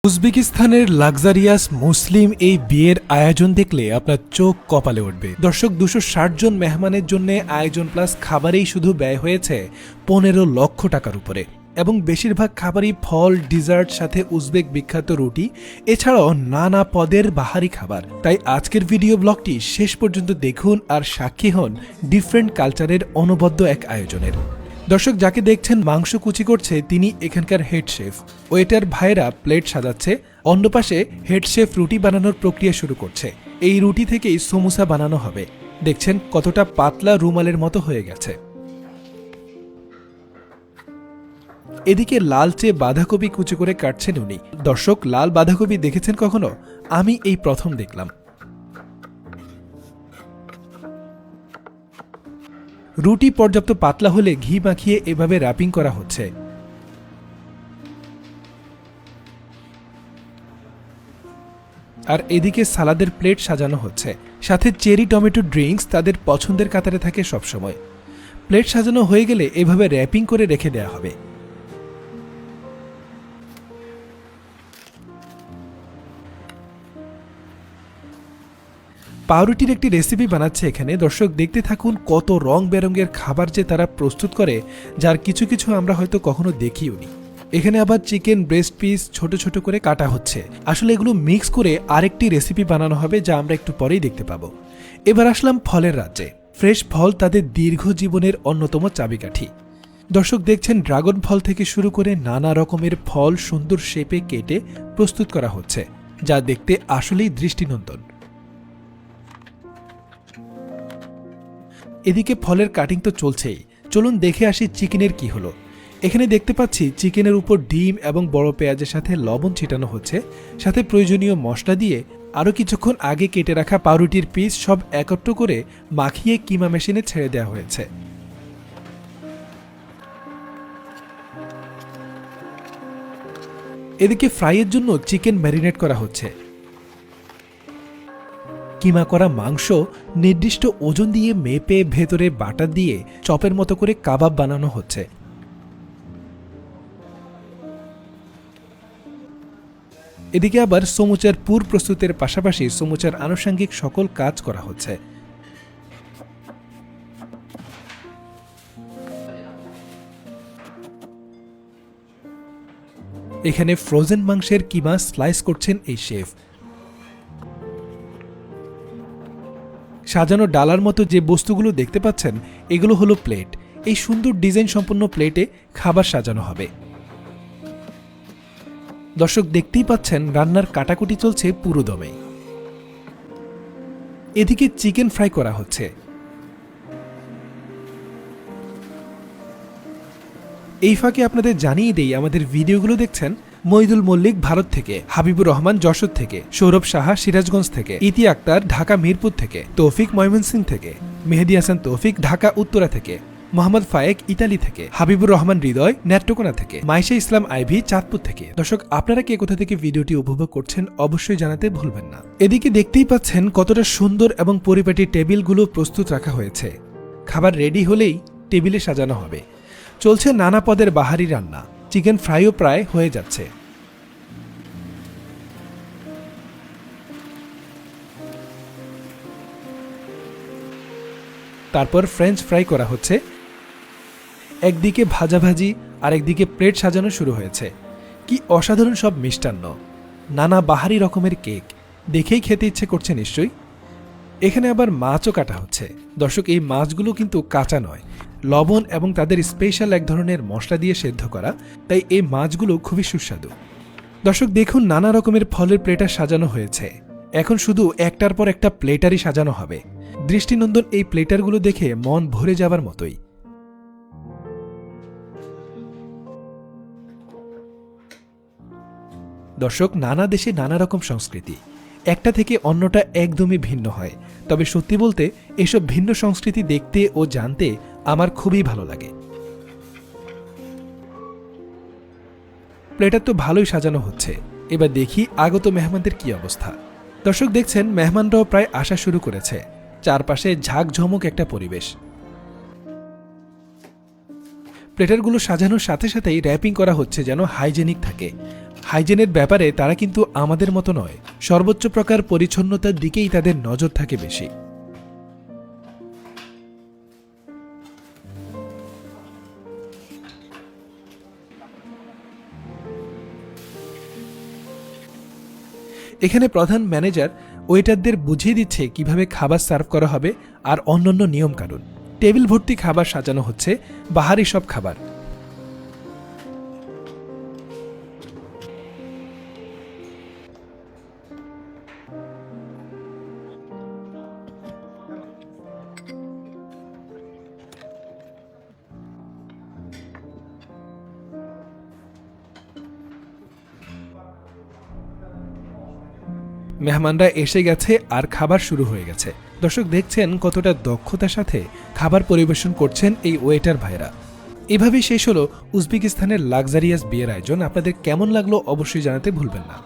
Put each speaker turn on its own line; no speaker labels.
উজবেকিস্তানের luxurious মুসলিম এই বিয়ের আয়োজন দেখলে আপনার চোখ কপালে উঠবে। দর্শক, 260 জন মেহমানের জন্য আয়োজন প্লাস খাবারেই শুধু ব্যয় হয়েছে 15 লক্ষ টাকার উপরে, এবং বেশিরভাগ খাবারই ফল, ডিজার্ট, সাথে উজবেক বিখ্যাত রুটি, এছাড়াও নানা পদের বাহারি খাবার। তাই আজকের ভিডিও ব্লগটি শেষ পর্যন্ত দেখুন আর সাক্ষী হন ডিফারেন্ট কালচারের অনবদ্য এক আয়োজনের। দর্শক, যাকে দেখছেন মাংস কুচি করছে তিনি এখানকার হেড শেফ। ওয়েটার ভাইরা প্লেট সাজাচ্ছে, অন্য পাশে হেড শেফ রুটি বানানোর প্রক্রিয়া শুরু করছে। এই রুটি থেকেই সমোসা বানানো হবে। দেখছেন কতটা পাতলা রুমালের মতো হয়ে গেছে। এদিকে লালচে বাঁধাকপি কুচি করে কাটছেন উনি। দর্শক, লাল বাঁধাকপি দেখেছেন কখনো? আমি এই প্রথম দেখলাম। রুটি পর্যাপ্ত পাতলা হলে ঘি মাখিয়ে এভাবে র্যাপিং করা হচ্ছে। আর এদিকে সালাদের প্লেট সাজানো হচ্ছে, সাথে চেরি টমেটো ড্রিঙ্কস তাদের পছন্দের কাতারে থাকে সবসময়। প্লেট সাজানো হয়ে গেলে এভাবে র্যাপিং করে রেখে দেয়া হবে। পাউরুটির একটি রেসিপি বানাচ্ছে এখানে। দর্শক, দেখতে থাকুন কত রং বেরঙের খাবার যে তারা প্রস্তুত করে, যার কিছু কিছু আমরা হয়তো কখনো দেখিওনি। এখানে আবার চিকেন ব্রেস্ট পিস ছোট ছোট করে কাটা হচ্ছে। আসলে এগুলো মিক্স করে আরেকটি রেসিপি বানানো হবে, যা আমরা একটু পরেই দেখতে পাবো। এবার আসলাম ফলের রাজ্যে। ফ্রেশ ফল তাদের দীর্ঘ জীবনের অন্যতম চাবিকাঠি। দর্শক, দেখছেন ড্রাগন ফল থেকে শুরু করে নানা রকমের ফল সুন্দর শেপে কেটে প্রস্তুত করা হচ্ছে, যা দেখতে আসলেই দৃষ্টিনন্দন। এদিকে ফলের কাটিং তো চলছেই, চলুন দেখে আসি চিকেনের কি হলো। এখানে দেখতে পাচ্ছি চিকেনের উপর ডিম এবং বড় পেঁয়াজের সাথে লবণ ছিটানো হচ্ছে, সাথে প্রয়োজনীয় মশলা দিয়ে আরও কিছুক্ষণ আগে কেটে রাখা পাউরুটির পিস সব একত্র করে মাখিয়ে কিমা মেশিনে ছেড়ে দেওয়া হয়েছে। এদিকে ফ্রাইয়ের জন্য চিকেন ম্যারিনেট করা হচ্ছে। কিমা করা মাংস নির্দিষ্ট ওজন দিয়ে মেপে ভেতরে বাটার দিয়ে চপের মতো করে কাবাব বানানো হচ্ছে। এদিকে আবার সমুচার পুর প্রস্তুতের পাশাপাশি সমুচার আনুষঙ্গিক সকল কাজ করা হচ্ছে। এখানে ফ্রোজেন মাংসের কিমা স্লাইস করছেন এই শেফ। সাজানো ডালার মতো যে বস্তুগুলো দেখতে পাচ্ছেন, এগুলো হলো প্লেট। এই সুন্দর ডিজাইন সম্পন্ন প্লেটে খাবার সাজানো হবে। দর্শক, দেখতেই পাচ্ছেন রান্নার কাটাকুটি চলছে পুরো দমে। এদিকে চিকেন ফ্রাই করা হচ্ছে। এই ফাঁকে আপনাদের জানিয়ে দেই, আমাদের ভিডিওগুলো দেখছেন মইদুল মল্লিক ভারত থেকে, হাবিবুর রহমান যশোর থেকে, সৌরভ সাহা সিরাজগঞ্জ থেকে, ইতি আক্তার ঢাকা মিরপুর থেকে, তৌফিক ময়মনসিংহ থেকে, মেহেদি হাসান তৌফিক ঢাকা উত্তরা থেকে, মোহাম্মদ ফায়েক ইতালি থেকে, হাবিবুর রহমান হৃদয় নেত্রকোনা থেকে, মাইশা ইসলাম আইভি চাঁদপুর থেকে। দর্শক, আপনারা কে কোথা থেকে ভিডিওটি উপভোগ করছেন অবশ্যই জানাতে ভুলবেন না। এদিকে দেখতেই পাচ্ছেন কতটা সুন্দর এবং পরিপাটি টেবিলগুলো প্রস্তুত রাখা হয়েছে। খাবার রেডি হলেই টেবিলে সাজানো হবে। চলছে নানা পদের বাহারি রান্না। চিকেন ফ্রাইও প্রায় হয়ে যাচ্ছে। তারপর ফ্রেঞ্চ ফ্রাই করা হচ্ছে। একদিকে ভাজাভাজি আর একদিকে প্লেট সাজানো শুরু হয়েছে। কি অসাধারণ সব মিষ্টান্ন, নানা বাহারি রকমের কেক, দেখেই খেতে ইচ্ছে করছে নিশ্চয়ই। এখানে আবার মাছও কাটা হচ্ছে। দর্শক, এই মাছগুলো কিন্তু কাঁচা নয়, লবণ এবং তাদের স্পেশাল এক ধরনের মশলা দিয়ে সেদ্ধ করা, তাই এই মাছগুলো খুবই সুস্বাদু। দর্শক, দেখুন নানা রকমের ফলের প্লেটার সাজানো হয়েছে। এখন শুধু একটার পর একটা প্লেটারই সাজানো হবে। দৃষ্টিনন্দন এই প্লেটারগুলো দেখে মন ভরে যাবার মতোই। দর্শক, নানা দেশে নানা রকম সংস্কৃতি, একটা থেকে অন্যটা একদমই ভিন্ন হয়। তবে সত্যি বলতে এসব ভিন্ন সংস্কৃতি দেখতে ও জানতে আমার খুবই ভালো লাগে। প্লেটার তো ভালোই সাজানো হচ্ছে। এবার দেখি আগত মেহমানদের কি অবস্থা। দর্শক, দেখছেন মেহমানরাও প্রায় আসা শুরু করেছে। চারপাশে ঝাঁকঝমক একটা পরিবেশ। প্লেটারগুলো সাজানোর সাথে সাথেই র্যাপিং করা হচ্ছে যেন হাইজেনিক থাকে। হাইজেনের ব্যাপারে তারা কিন্তু আমাদের মতো নয়, সর্বোচ্চ প্রকার পরিচ্ছন্নতার দিকেই তাদের নজর থাকে বেশি। এখানে প্রধান ম্যানেজার ওয়েটারদের বুঝিয়ে দিচ্ছে কিভাবে খাবার সার্ভ করা হবে আর অন্যান্য নিয়মকানুন। টেবিল ভর্তি খাবার সাজানো হচ্ছে, বাহারি সব খাবার। মেহমানরা এসে গেছে আর খাবার শুরু হয়ে গেছে। দর্শক দেখছেন কতটা দক্ষতার সাথে খাবার পরিবেশন করছেন এই ওয়েটার ভাইরা। এভাবেই শেষ হলো উজবেকিস্তানের লাক্সারিয়াস বিয়ের আয়োজন। আপনাদের কেমন লাগলো অবশ্যই জানাতে ভুলবেন না।